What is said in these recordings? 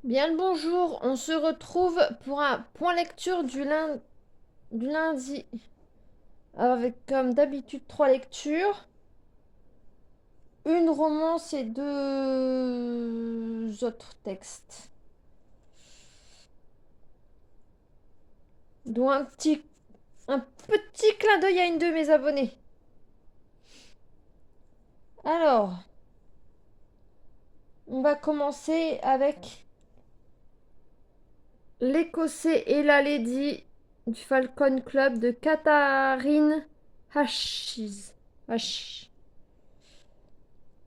Bien le bonjour, on se retrouve pour un point lecture du lundi. Avec comme d'habitude trois lectures, une romance et deux autres textes. Dont un petit clin d'œil à une de mes abonnées. Alors, on va commencer avec l'Écossais et la Lady du Falcon Club de Katharine Hashiz.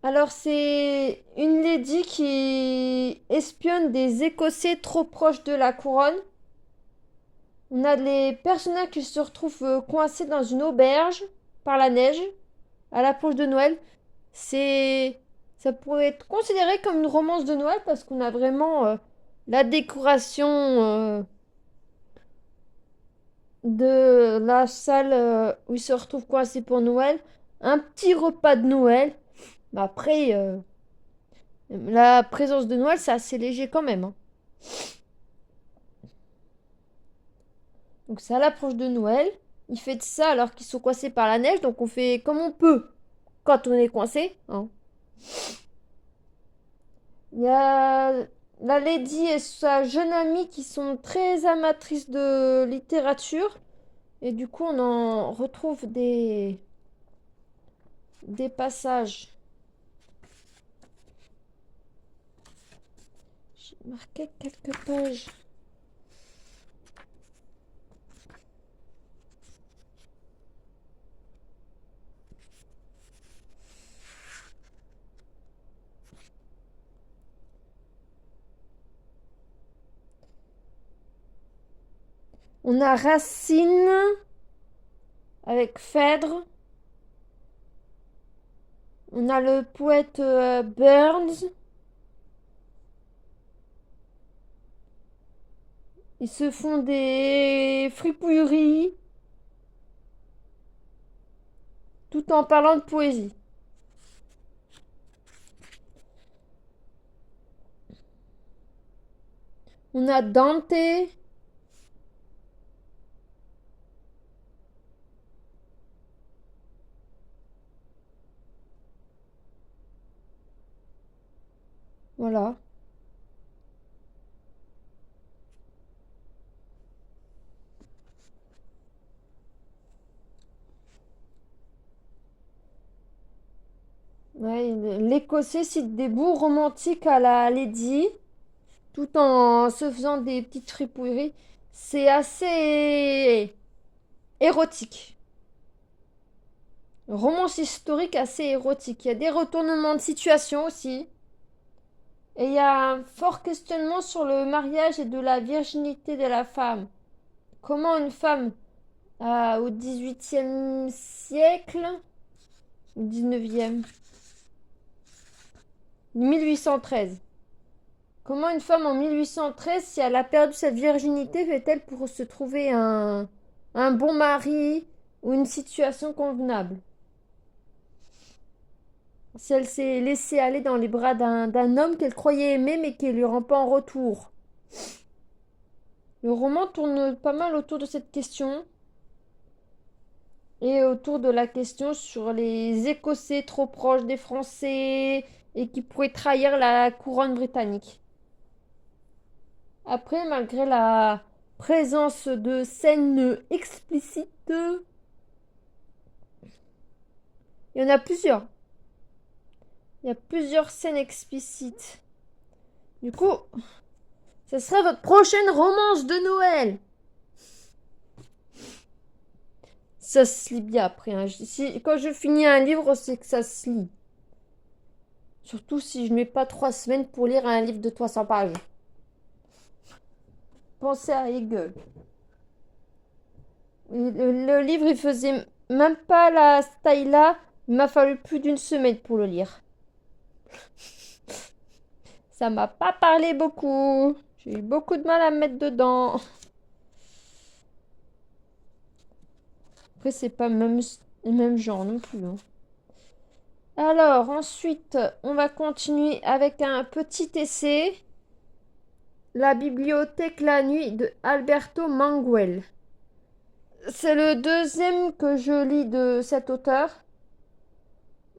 Alors, c'est une lady qui espionne des Écossais trop proches de la couronne. On a les personnages qui se retrouvent coincés dans une auberge par la neige à l'approche de Noël. C'est, Ça pourrait être considéré comme une romance de Noël parce qu'on a vraiment la décoration de la salle où ils se retrouvent coincés pour Noël, un petit repas de Noël. Mais après, la présence de Noël, c'est assez léger quand même, hein. Donc c'est à l'approche de Noël. Il fait de ça alors qu'ils sont coincés par la neige. Donc on fait comme on peut quand on est coincé, hein. Il y a la Lady et sa jeune amie qui sont très amatrices de littérature. Et du coup, on en retrouve des passages. J'ai marqué quelques pages. On a Racine avec Phèdre. On a le poète Burns. Ils se font des fripouilleries tout en parlant de poésie. On a Dante. Voilà. Ouais, l'Écossais cite des bouts romantiques à la Lady, tout en se faisant des petites fripouilleries. C'est assez érotique. Romance historique assez érotique. Il y a des retournements de situation aussi. Et il y a un fort questionnement sur le mariage et de la virginité de la femme. Comment une femme au XVIIIe siècle, au XIXe, 1813. Comment une femme en 1813, si elle a perdu sa virginité, fait-elle pour se trouver un bon mari ou une situation convenable? Si elle s'est laissée aller dans les bras d'un homme qu'elle croyait aimer mais qui ne lui rend pas en retour. Le roman tourne pas mal autour de cette question et autour de la question sur les Écossais trop proches des Français et qui pourraient trahir la couronne britannique. Après, malgré la présence de scènes explicites, il y en a plusieurs. Il y a plusieurs scènes explicites. Du coup, ce sera votre prochaine romance de Noël. Ça se lit bien après, hein. Quand je finis un livre, c'est que ça se lit. Surtout si je mets pas 3 semaines pour lire un livre de 300 pages. Pensez à Hegel. Le livre, il faisait même pas la taille-là. Il m'a fallu plus d'une semaine pour le lire. Ça m'a pas parlé beaucoup. J'ai eu beaucoup de mal à me mettre dedans. Après, c'est pas le même genre non plus, hein. Alors, ensuite, on va continuer avec un petit essai. La bibliothèque la nuit de Alberto Manguel. C'est le deuxième que je lis de cet auteur.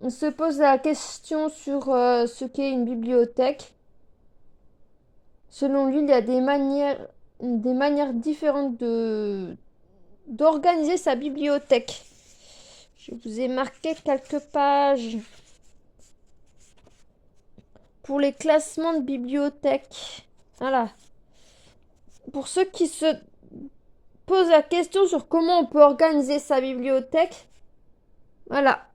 On se pose la question sur ce qu'est une bibliothèque. Selon lui, il y a des manières différentes d'organiser sa bibliothèque. Je vous ai marqué quelques pages pour les classements de bibliothèques. Voilà. Pour ceux qui se posent la question sur comment on peut organiser sa bibliothèque, voilà.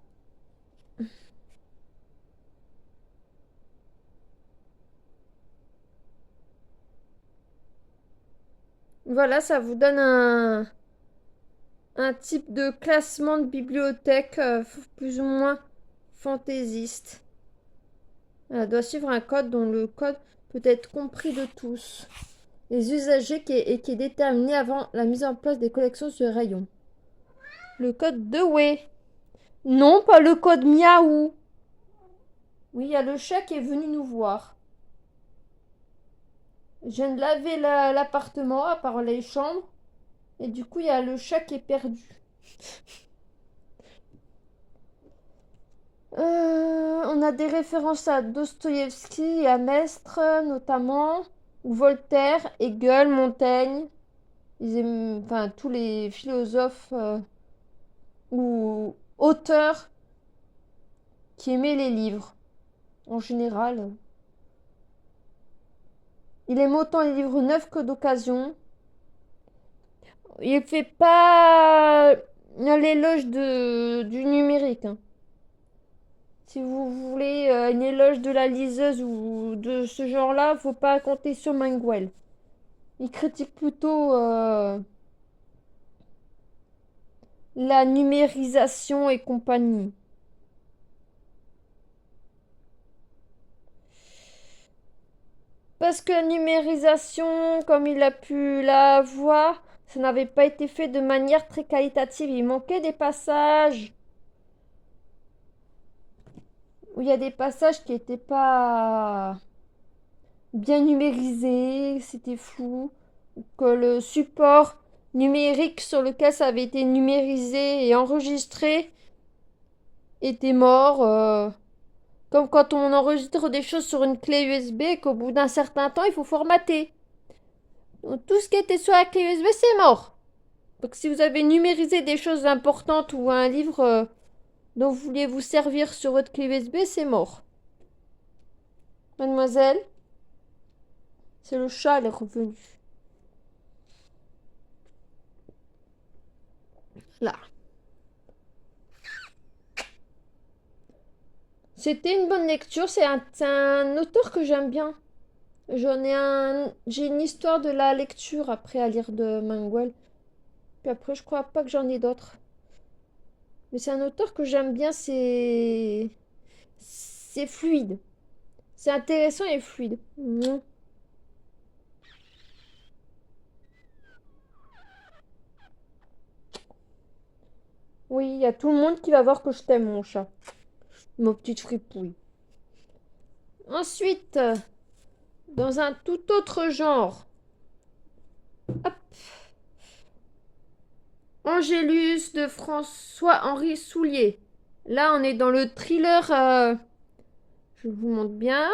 Voilà, ça vous donne un type de classement de bibliothèque plus ou moins fantaisiste. Elle doit suivre un code dont le code peut être compris de tous les usagers et qui est déterminé avant la mise en place des collections sur rayon. Le code de Way. Non, pas le code Miaou. Oui, il y a le chat qui est venu nous voir. Je viens de laver l'appartement, à part les chambres. Et du coup, il y a le chat qui est perdu. On a des références à Dostoïevski et à Mestre, notamment, ou Voltaire, Hegel, Montaigne. Enfin, tous les philosophes ou auteurs qui aimaient les livres, en général. Il aime autant les livres neufs que d'occasion. Il fait pas l'éloge du numérique. Hein. Si vous voulez une éloge de la liseuse ou de ce genre-là, faut pas compter sur Manguel. Il critique plutôt la numérisation et compagnie. Parce que la numérisation, comme il a pu la voir, ça n'avait pas été fait de manière très qualitative. Il manquait des passages où il y a des passages qui n'étaient pas bien numérisés, c'était flou, que le support numérique sur lequel ça avait été numérisé et enregistré était mort. Comme quand on enregistre des choses sur une clé USB et qu'au bout d'un certain temps, il faut formater. Donc, tout ce qui était sur la clé USB, c'est mort. Donc si vous avez numérisé des choses importantes ou un livre dont vous vouliez vous servir sur votre clé USB, c'est mort. Mademoiselle, c'est le chat, elle est revenue. Là. C'était une bonne lecture, c'est un auteur que j'aime bien. J'ai une histoire de la lecture après à lire de Manguel. Puis après, je crois pas que j'en ai d'autres. Mais c'est un auteur que j'aime bien, c'est fluide. C'est intéressant et fluide. Oui, il y a tout le monde qui va voir que je t'aime, mon chat. Mon petite fripouille. Ensuite, dans un tout autre genre. Hop. Angélus de François-Henri Soulier. Là, on est dans le thriller. Je vous montre bien.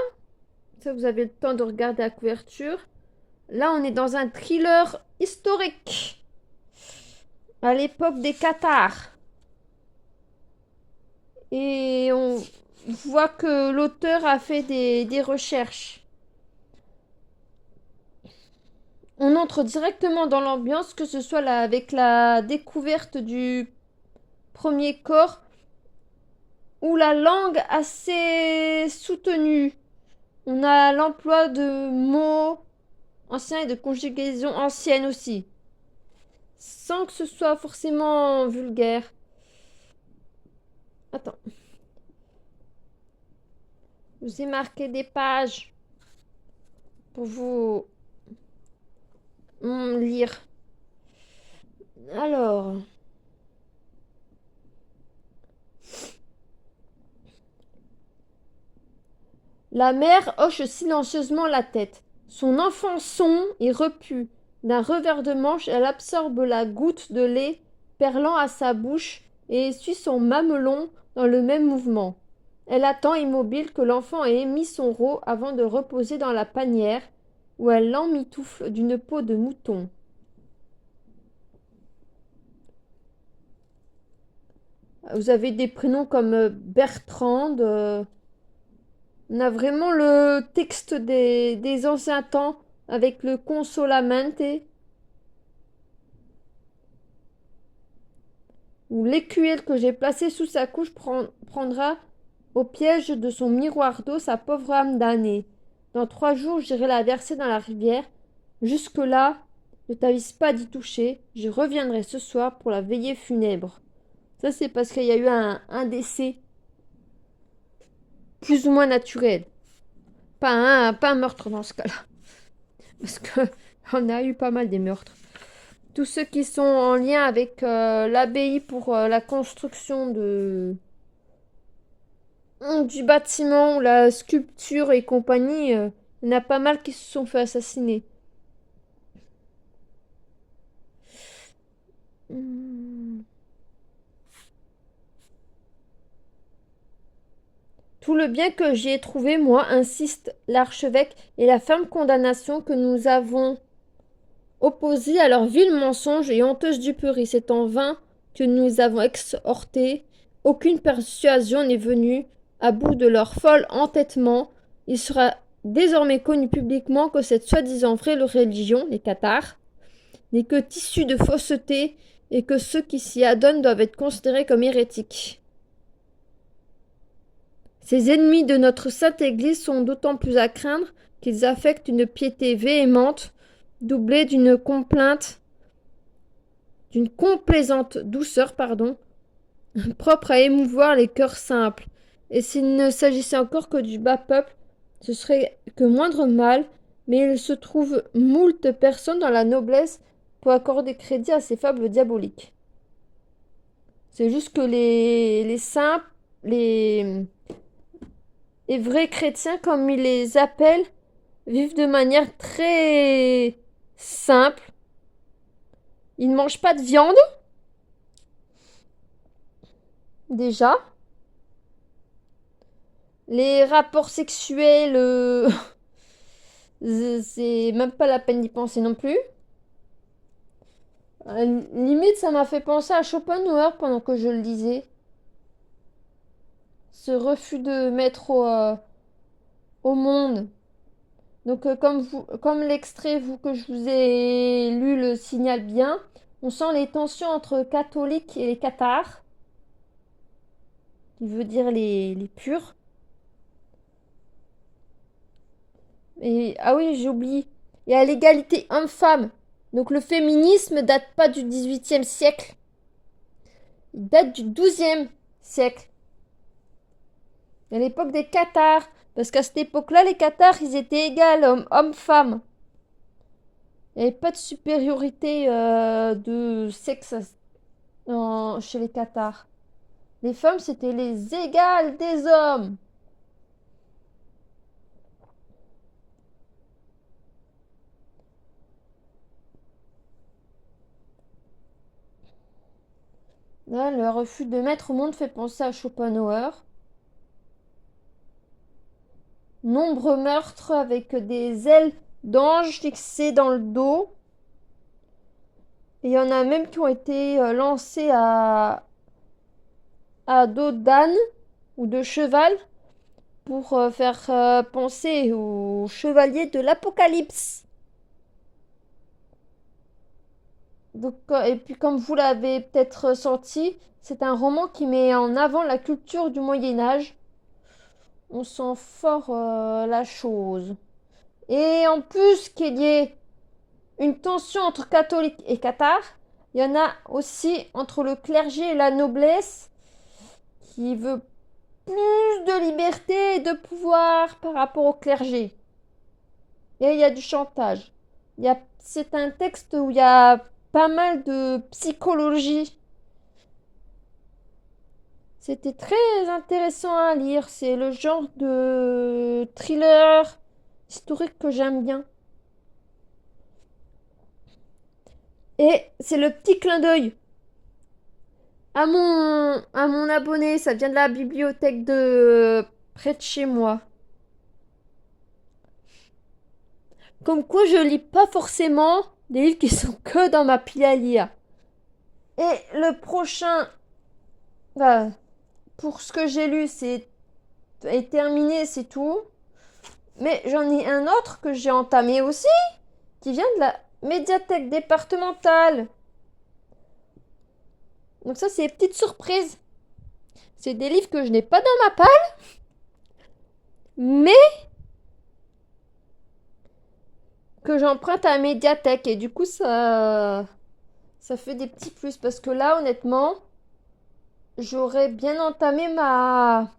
Ça, vous avez le temps de regarder la couverture. Là, on est dans un thriller historique. À l'époque des Cathares. Et on voit que l'auteur a fait des recherches. On entre directement dans l'ambiance, que ce soit là, avec la découverte du premier corps ou la langue assez soutenue. On a l'emploi de mots anciens et de conjugaisons anciennes aussi, sans que ce soit forcément vulgaire. Attends. Je vous ai marqué des pages pour vous lire. Alors. La mère hoche silencieusement la tête. Son enfançon est repu. D'un revers de manche, elle absorbe la goutte de lait perlant à sa bouche et essuie son mamelon dans le même mouvement. Elle attend immobile que l'enfant ait émis son rot avant de reposer dans la panière, où elle l'emmitoufle d'une peau de mouton. Vous avez des prénoms comme Bertrande. On a vraiment le texte des anciens temps avec le consolamente ou l'écuelle que j'ai placée sous sa couche prendra au piège de son miroir d'eau sa pauvre âme damnée. Dans 3 jours, j'irai la verser dans la rivière. Jusque-là, ne t'avise pas d'y toucher. Je reviendrai ce soir pour la veillée funèbre. Ça, c'est parce qu'il y a eu un décès plus ou moins naturel. Pas un meurtre dans ce cas-là. Parce que on a eu pas mal des meurtres. Tous ceux qui sont en lien avec l'abbaye pour la construction du bâtiment, la sculpture et compagnie, il y en a pas mal qui se sont fait assassiner. Tout le bien que j'y ai trouvé, moi, insiste l'archevêque, et la ferme condamnation que nous avons opposée à leurs vils mensonges et honteuses duperies. C'est en vain que nous avons exhorté. Aucune persuasion n'est venue à bout de leur fol entêtement. Il sera désormais connu publiquement que cette soi-disant vraie religion, les cathares, n'est que tissu de fausseté et que ceux qui s'y adonnent doivent être considérés comme hérétiques. Ces ennemis de notre sainte Église sont d'autant plus à craindre qu'ils affectent une piété véhémente, doublée d'une complaisante douceur, propre à émouvoir les cœurs simples. Et s'il ne s'agissait encore que du bas peuple, ce serait que moindre mal, mais il se trouve moult personnes dans la noblesse pour accorder crédit à ces fables diaboliques. C'est juste que les simples, les vrais chrétiens, comme ils les appellent, vivent de manière très simple. Ils ne mangent pas de viande, déjà. Les rapports sexuels, c'est même pas la peine d'y penser non plus. Limite, ça m'a fait penser à Schopenhauer pendant que je le lisais. Ce refus de mettre au monde. Donc, comme l'extrait que je vous ai lu le signale bien, on sent les tensions entre catholiques et les cathares, qui veut dire les purs. Et, ah oui, j'ai oublié. Il y a l'égalité homme-femme. Donc le féminisme date pas du XVIIIe siècle. Il date du XIIe siècle. À l'époque des cathares. Parce qu'à cette époque-là, les cathares, ils étaient égaux, hommes-femmes. Il n'y avait pas de supériorité de sexe chez les cathares. Les femmes, c'était les égales des hommes. Là, le refus de mettre au monde fait penser à Schopenhauer. Nombreux meurtres avec des ailes d'ange fixées dans le dos. Et il y en a même qui ont été lancés à dos d'âne ou de cheval pour faire penser aux chevaliers de l'Apocalypse. Donc, et puis comme vous l'avez peut-être senti, c'est un roman qui met en avant la culture du Moyen Âge. On sent fort la chose. Et en plus qu'il y ait une tension entre catholiques et cathares, il y en a aussi entre le clergé et la noblesse qui veut plus de liberté et de pouvoir par rapport au clergé. Et il y a du chantage. C'est un texte où il y a pas mal de psychologie. C'était très intéressant à lire. C'est le genre de thriller historique que j'aime bien. Et c'est le petit clin d'œil à mon abonné. Ça vient de la bibliothèque de près de chez moi. Comme quoi, je lis pas forcément des livres qui sont que dans ma pile à lire. Et le prochain, bah, pour ce que j'ai lu, est terminé, c'est tout. Mais j'en ai un autre que j'ai entamé aussi, qui vient de la médiathèque départementale. Donc ça, c'est une petite surprise. C'est des livres que je n'ai pas dans ma palle, mais que j'emprunte à la médiathèque. Et du coup, ça fait des petits plus. Parce que là, honnêtement, j'aurais bien entamé ma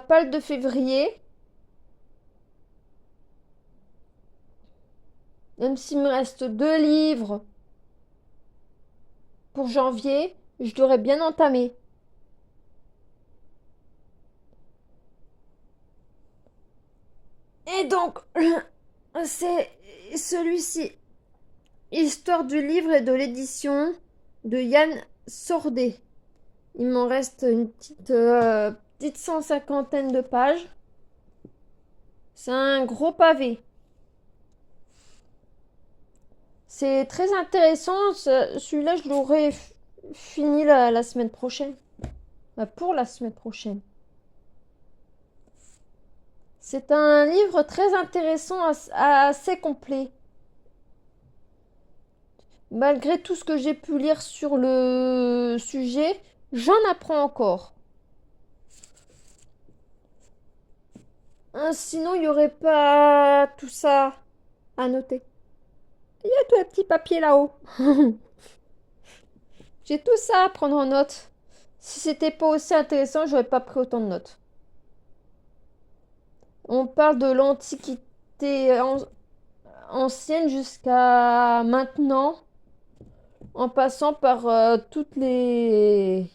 palle de février. Même s'il me reste 2 livres pour janvier, je l'aurais bien entamé. Et donc, c'est celui-ci. Histoire du livre et de l'édition de Yann Sordet. Il m'en reste une petite 150aine de pages. C'est un gros pavé. C'est très intéressant. Celui-là, je l'aurai fini la semaine prochaine. Pour la semaine prochaine. C'est un livre très intéressant, assez complet. Malgré tout ce que j'ai pu lire sur le sujet, j'en apprends encore. Sinon, il n'y aurait pas tout ça à noter. Il y a tout un petit papier là-haut. J'ai tout ça à prendre en note. Si c'était pas aussi intéressant, j'aurais pas pris autant de notes. On parle de l'Antiquité ancienne jusqu'à maintenant, en passant par tous les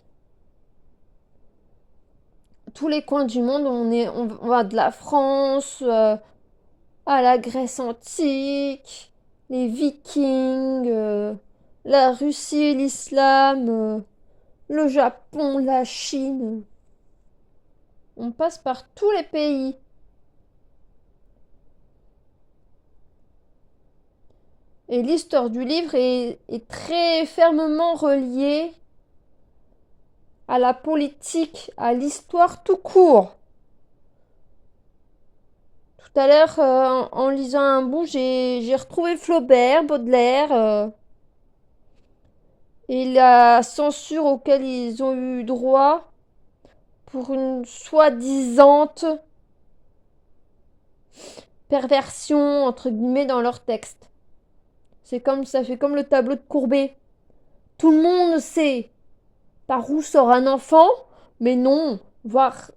coins du monde. On va de la France à la Grèce antique, les Vikings, la Russie, l'islam, le Japon, la Chine. On passe par tous les pays. Et l'histoire du livre est très fermement reliée à la politique, à l'histoire tout court. Tout à l'heure, en lisant un bout, j'ai retrouvé Flaubert, Baudelaire, et la censure auquel ils ont eu droit pour une soi-disant perversion, entre guillemets, dans leur texte. Ça fait comme le tableau de Courbet. Tout le monde sait par où sort un enfant, mais non, voir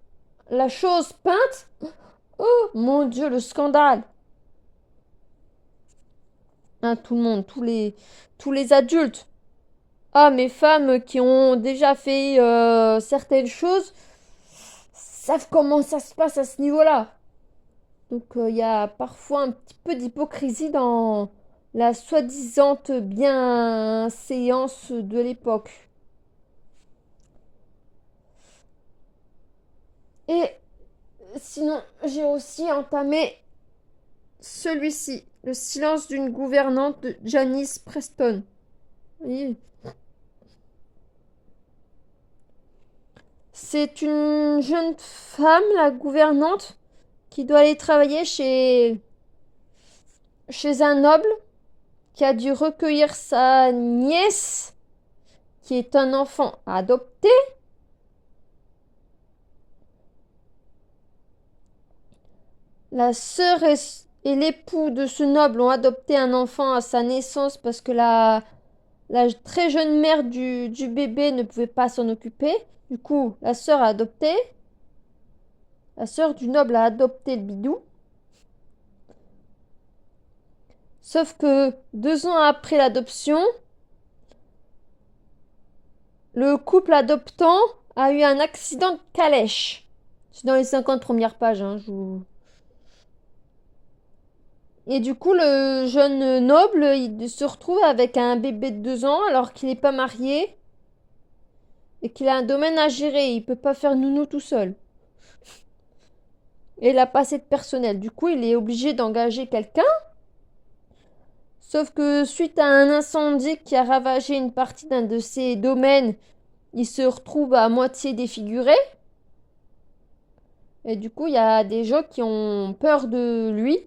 la chose peinte, oh mon Dieu, le scandale. Hein, tout le monde, tous les adultes. Ah, mes femmes qui ont déjà fait certaines choses savent comment ça se passe à ce niveau-là. Donc il y a parfois un petit peu d'hypocrisie dans la soi-disant bienséance de l'époque. Et sinon, j'ai aussi entamé celui-ci, Le silence d'une gouvernante de Janice Preston. Oui. C'est une jeune femme, la gouvernante, qui doit aller travailler chez un noble qui a dû recueillir sa nièce, qui est un enfant adopté. La sœur et l'époux de ce noble ont adopté un enfant à sa naissance parce que la très jeune mère du bébé ne pouvait pas s'en occuper. Du coup, la sœur a adopté. La sœur du noble a adopté le bidou. Sauf que 2 ans après l'adoption, le couple adoptant a eu un accident de calèche. C'est dans les 50 premières pages. Hein, Et du coup, le jeune noble, il se retrouve avec un bébé de 2 ans alors qu'il n'est pas marié et qu'il a un domaine à gérer. Il peut pas faire nounou tout seul. Et il n'a pas assez de personnel. Du coup, il est obligé d'engager quelqu'un. Sauf que suite à un incendie qui a ravagé une partie d'un de ses domaines, il se retrouve à moitié défiguré. Et du coup, il y a des gens qui ont peur de lui.